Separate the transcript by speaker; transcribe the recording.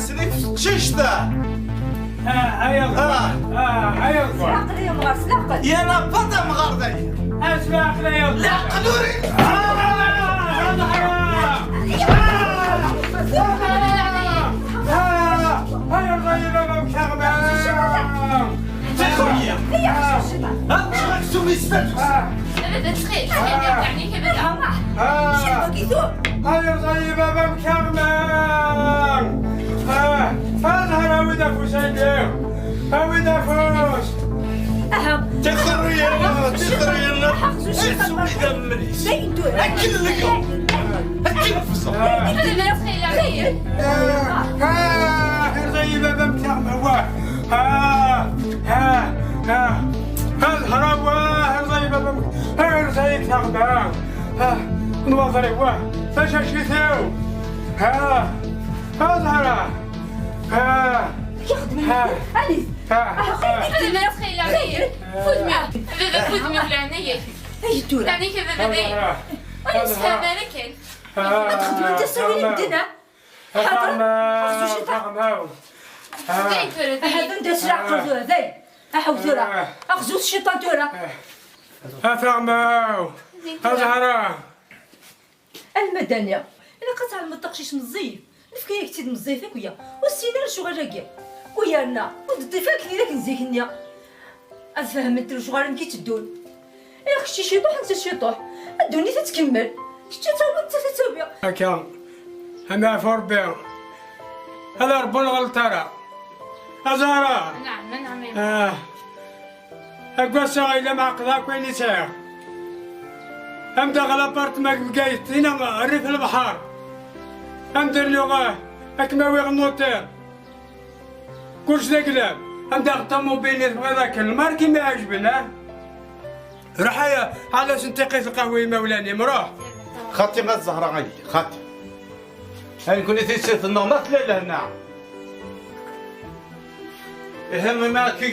Speaker 1: سليف ششته
Speaker 2: هيا هيا
Speaker 3: سلاق لي مغار سلاق
Speaker 1: يا نبضة مغردة
Speaker 2: اسمع يا
Speaker 1: لا قدوري
Speaker 2: هيا طيبة مكرمة
Speaker 1: تخويا
Speaker 3: هي شو
Speaker 1: ها شو بيستفز
Speaker 4: ابدا تخيل يعني كذا
Speaker 3: شو كيثو
Speaker 2: هيا طيبة مكرمة اظهر او دفوس او دفوس
Speaker 1: تخرينا اسمي دمري
Speaker 3: زين دور
Speaker 1: اكل لكم اكل فصل
Speaker 4: ابدا تخيل علي
Speaker 2: طيبة مكرمة اظهر واه طيبة مكرمة نوضري واه فاش شيثو اظهر
Speaker 3: يخدم اليس
Speaker 4: ابدا تخيل علي فدمي ابدا فدمي ولا عينيا
Speaker 3: اي دور
Speaker 4: يعني كذا بدي وانا مستعمل كل
Speaker 3: تخدم انت تسوي لنا
Speaker 4: زين تولد
Speaker 3: هذا انت سرع قرزوه زين احو ثورة اخزو الشيطان ثورة
Speaker 2: افهموا اظهر
Speaker 3: المدنية انا قطع المطقشيش مزيف نفكي كتيد مزيفك ويا والسيدة شو غاجاكي ويا انا ودفاك لي نزيكني افهمت شو غير كي تدون يا اختي شي طوح انت شي طوح الدنيا تتكمل شتي توبه انت تتوبه
Speaker 2: هكا انا فوربيو هذا ربنا غلطارة أزارة
Speaker 4: نعم
Speaker 2: أقوى سايلة مع قذاك وين يسير أم دخل أبارتماك بقيت هنا ريف البحر أم در لغة أكماوي غنوتير كلش ذا قلاب أم دخل طموبيلي هذاك الماركي ما عجبنا رحايا على سنتقيت القهوة مولاني مروح
Speaker 1: خاطي ما الزهرة غالي خاطي هاي كنت تيسير في النوم ما تلاقي لهنا يهم ما كي